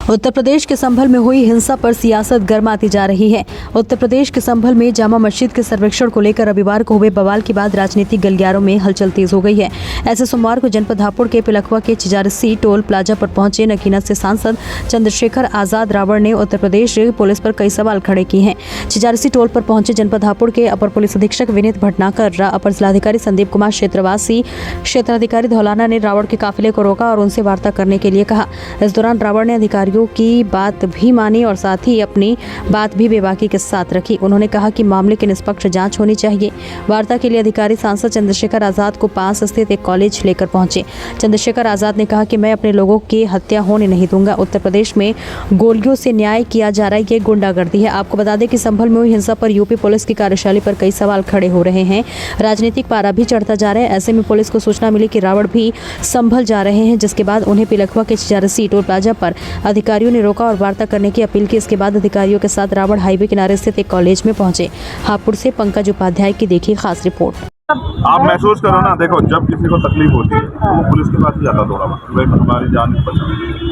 उत्तर प्रदेश के संभल में हुई हिंसा पर सियासत गर्माती जा रही है। उत्तर प्रदेश के संभल में जामा मस्जिद के सर्वेक्षण को लेकर रविवार को हुए बवाल के बाद राजनीतिक गलियारों में हलचल तेज हो गई है। ऐसे सोमवार को जनपद हापुड़ के पिलखवा के चिजारसी टोल प्लाजा पर पहुंचे नकीना से सांसद चंद्रशेखर आजाद रावण ने उत्तर प्रदेश पुलिस पर कई सवाल खड़े किए हैं। चिजारसी टोल पर पहुंचे जनपद हापुड़ के अपर पुलिस अधीक्षक विनीत भटनागर, अपर जिलाधिकारी संदीप कुमार, क्षेत्रवासी क्षेत्राधिकारी धौलाना ने रावण के काफिले को रोका और उनसे वार्ता करने के लिए कहा। इस दौरान रावण ने अधिकारियों की बात भी मानी और साथ ही अपनी बात भी बेबाकी के साथ रखी। उन्होंने कहा कि मामले की निष्पक्ष जांच होनी चाहिए। वार्ता के लिए अधिकारी सांसद चंद्रशेखर आजाद को पास स्थित एक कॉलेज लेकर पहुंचे। चंद्रशेखर आजाद ने कहा कि मैं अपने लोगों की हत्या होने नहीं दूंगा। उत्तर प्रदेश में गोलियों से न्याय किया जा रहा है, ये गुंडागर्दी है। आपको बता दें कि संभल में हुई हिंसा पर यूपी पुलिस की कार्यशैली पर कई सवाल खड़े हो रहे हैं। राजनीतिक पारा भी चढ़ता जा रहा है। ऐसे में पुलिस को सूचना मिली कि रावण भी संभल जा रहे हैं, जिसके बाद उन्हें पिलखवा के चिजारसी टोल प्लाजा पर अधिकारियों ने रोका और वार्ता करने की अपील की। इसके बाद अधिकारियों के साथ रावण हाईवे किनारे स्थित एक कॉलेज में पहुंचे। हापुड़ से पंकज उपाध्याय की देखी खास रिपोर्ट। आप महसूस करो ना, देखो जब किसी को तकलीफ होती है तो वो पुलिस के पास ही जाता थोड़ा बहुत, भाई हमारी जान बचा,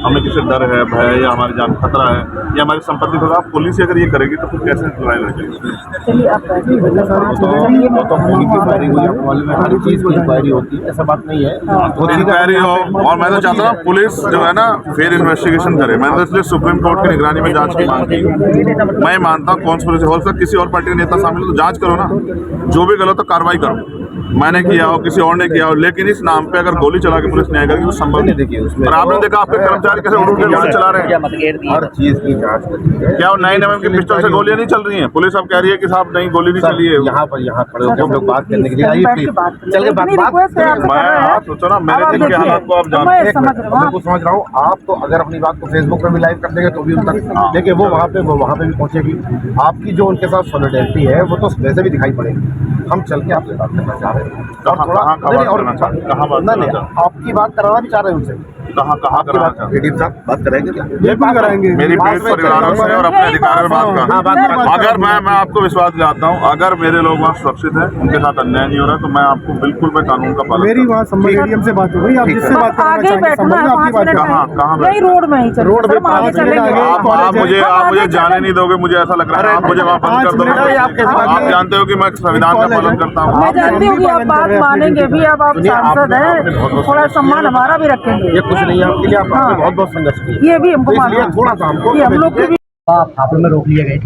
हमें किसी डर है, भय है या हमारी जान खतरा है या हमारी संपत्ति खतरा। पुलिस अगर ये करेगी तो फिर कैसे लड़ाई लड़ेगी? हर चीज की इंक्वायरी होती है, ऐसा बात नहीं है। इंक्वायरी हो और मैं तो चाहता हूँ पुलिस जो है ना फिर इन्वेस्टिगेशन करे। मैंने तो इसलिए सुप्रीम कोर्ट की निगरानी में जांच की मांग की। मैं मानता हूँ कॉन्स्पिरेसी हो सकता, किसी और पार्टी के नेता शामिल हो तो जांच करो ना, जो भी गलत हो कार्रवाई करो। मैंने किया हो, किसी और ने किया हो, लेकिन इस नाम पे अगर गोली चला के पुलिस न्याय करेगी तो संभव नहीं। देखिए उसमें और आपने देखा आपके कर्मचारी कैसे उड़ के गोली चला रहे हैं। हर चीज की जांच क्या 9mm की पिस्टल से गोलियां नहीं चल रही हैं? पुलिस अब कह रही है कि साहब नहीं, गोली नहीं चली है। यहाँ खड़े होकर हम लोग बात करने के लिए आइए, चल के बात मैं सोचो ना, मेरे दिल के हालात को आप जानते हैं। बिल्कुल समझ रहा हूँ। आप तो अगर अपनी बात को फेसबुक पे भी लाइव कर देंगे तो भी उन तक देखिए वो वहाँ पे भी पहुँचेगी। आपकी जो उनके साथ सॉलिडेरिटी है वो तो वैसे भी दिखाई पड़ेगी। हम चल के आपसे बात करना चाह रहे हैं आपकी बात कराना भी चाह रहे हैं उनसे। कहाँ बात करेंगे क्या? बिल्कुल कराएंगे। मेरी पीड़ित परिवारों से और अपने अधिकारों में बात कर। अगर मैं आपको विश्वास दिलाता हूँ, अगर मेरे लोग वहाँ सुरक्षित हैं, उनके साथ अन्याय नहीं हो रहा, तो मैं आपको बिल्कुल मैं कानून का पालन। मेरी वहाँ संभल एडीएम से बात हो गई, आप जिससे बात करना चाहेंगे कहाँ रोड में आप मुझे जाने नहीं दोगे? मुझे ऐसा लग रहा है आप मुझे वहाँ बंद कर दोगे। आप जानते हो कि मैं संविधान का पालन करता हूँ। मैं जानती हूँ कि आप बात मानेंगे भी, अब आप सांसद हैं, थोड़ा सम्मान हमारा भी रखेंगे। ये कुछ नहीं है आपके लिए, आपने बहुत बहुत संघर्ष किया। ये भी हमको थोड़ा सा हमको हम लोग भी हापुड़ में रोक लिए गए।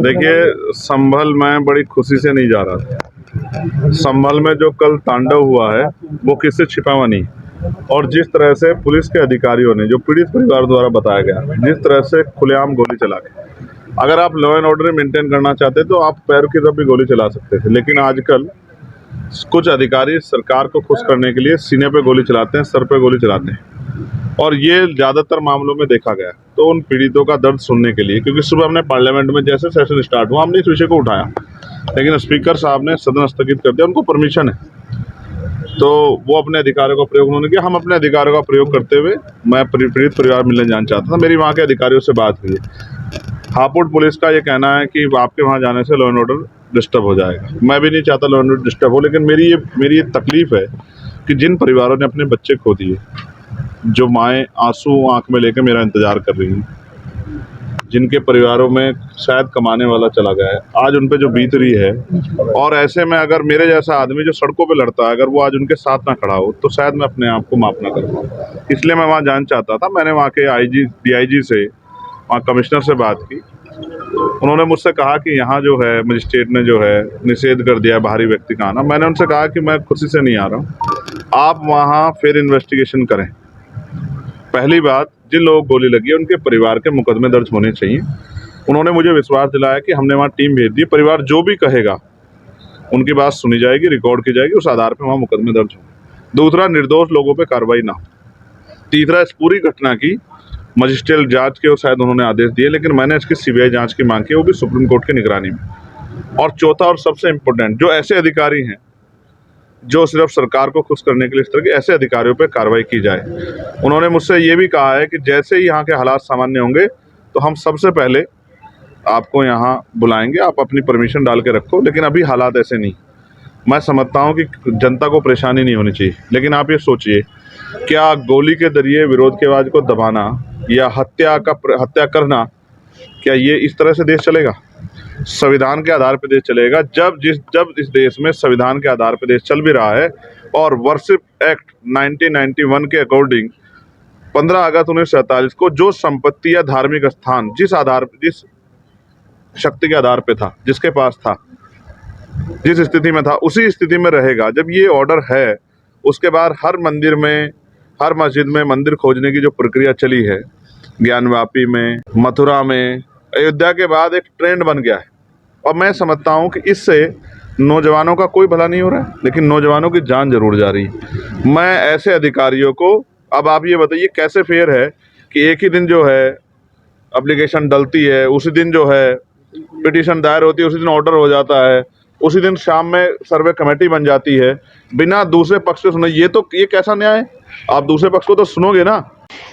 देखिए संभल में बड़ी खुशी से नहीं जा रहा था। संभल में जो कल तांडव हुआ है वो किससे छिपा हुआ नहीं। और जिस तरह से पुलिस के अधिकारियों ने, जो पीड़ित परिवार द्वारा बताया गया, जिस तरह से खुलेआम गोली चला के, अगर आप लॉ एंड ऑर्डर मेंटेन करना चाहते तो आप पैर की तरफ भी गोली चला सकते थे। लेकिन आजकल कुछ अधिकारी सरकार को खुश करने के लिए सीने पे गोली चलाते हैं, सर पे गोली चलाते हैं, और ये ज़्यादातर मामलों में देखा गया। तो उन पीड़ितों का दर्द सुनने के लिए, क्योंकि सुबह हमने पार्लियामेंट में जैसे सेशन स्टार्ट हुआ हमने इस विषय को उठाया, लेकिन स्पीकर साहब ने सदन स्थगित कर दिया। उनको परमिशन है तो वो अपने अधिकारों का प्रयोग उन्होंने किया। हम अपने अधिकारों का प्रयोग करते हुए मैं पीड़ित परिवार मिलने जाना चाहता था। मेरी वहाँ के अधिकारियों से बात हुई। हापुड़ पुलिस का ये कहना है कि आपके वहाँ जाने से लॉ एंड ऑर्डर डिस्टर्ब हो जाएगा। मैं भी नहीं चाहता लॉ एंड ऑर्डर डिस्टर्ब हो, लेकिन मेरी ये तकलीफ है कि जिन परिवारों ने अपने बच्चे खो दिए, जो माएँ आंसू आंख में लेकर मेरा इंतजार कर रही हैं, जिनके परिवारों में शायद कमाने वाला चला गया है, आज उन पे जो बीत रही है, और ऐसे में अगर मेरे जैसा आदमी जो सड़कों पे लड़ता है, अगर वो आज उनके साथ ना खड़ा हो तो शायद मैं अपने आप को माफ ना कर पाऊँ। इसलिए मैं वहाँ जाना चाहता था। मैंने वहाँ के DIG से, वहाँ कमिश्नर से बात की। उन्होंने मुझसे कहा कि यहाँ जो है मजिस्ट्रेट ने जो है निषेध कर दिया है बाहरी व्यक्ति का आना। मैंने उनसे कहा कि मैं खुशी से नहीं आ रहा हूँ, आप वहाँ फिर इन्वेस्टिगेशन करें। पहली बात, जिन लोगों को गोली लगी है उनके परिवार के मुकदमे दर्ज होने चाहिए। उन्होंने मुझे विश्वास दिलाया कि हमने वहाँ टीम भेज दी, परिवार जो भी कहेगा उनकी बात सुनी जाएगी, रिकॉर्ड की जाएगी, उस आधार पर वहाँ मुकदमे दर्ज होंगे। दूसरा, निर्दोष लोगों पर कार्रवाई ना हो। तीसरा, इस पूरी घटना की मजिस्ट्रियल जांच के शायद उन्होंने आदेश दिए, लेकिन मैंने इसकी CBI जांच की मांग की, वो भी सुप्रीम कोर्ट की निगरानी में। और चौथा और सबसे इम्पोर्टेंट, जो ऐसे अधिकारी हैं जो सिर्फ सरकार को खुश करने के लिए, इस तरह के ऐसे अधिकारियों पर कार्रवाई की जाए। उन्होंने मुझसे ये भी कहा है कि जैसे ही यहाँ के हालात सामान्य होंगे तो हम सबसे पहले आपको यहाँ बुलाएंगे, आप अपनी परमिशन डाल के रखो। लेकिन अभी हालात ऐसे नहीं। मैं समझता हूँ कि जनता को परेशानी नहीं होनी चाहिए, लेकिन आप ये सोचिए, क्या गोली के जरिए विरोध के आवाज को दबाना या हत्या करना, क्या ये इस तरह से देश चलेगा? संविधान के आधार पर देश चलेगा। जब इस देश में संविधान के आधार पर देश चल भी रहा है और वर्शिप एक्ट 1991 के अकॉर्डिंग 15 अगस्त 1947 को जो संपत्ति या धार्मिक स्थान जिस शक्ति के आधार पे था, जिसके पास था, जिस स्थिति में था, उसी स्थिति में रहेगा। जब ये ऑर्डर है, उसके बाद हर मंदिर में, हर मस्जिद में मंदिर खोजने की जो प्रक्रिया चली है, ज्ञानवापी में, मथुरा में, अयोध्या के बाद एक ट्रेंड बन गया है। और मैं समझता हूँ कि इससे नौजवानों का कोई भला नहीं हो रहा है, लेकिन नौजवानों की जान जरूर जा रही है। मैं ऐसे अधिकारियों को, अब आप ये बताइए कैसे फेयर है कि एक ही दिन जो है एप्लीकेशन डलती है, उसी दिन जो है पिटीशन दायर होती है, उसी दिन ऑर्डर हो जाता है, उसी दिन शाम में सर्वे कमेटी बन जाती है बिना दूसरे पक्ष से सुने। ये कैसा न्याय है? आप दूसरे पक्ष को तो सुनोगे ना।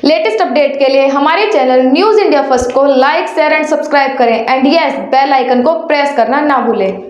लेटेस्ट अपडेट के लिए हमारे चैनल न्यूज़ इंडिया फर्स्ट को लाइक, शेयर एंड सब्सक्राइब करें एंड यस बेल आइकन को प्रेस करना ना भूलें।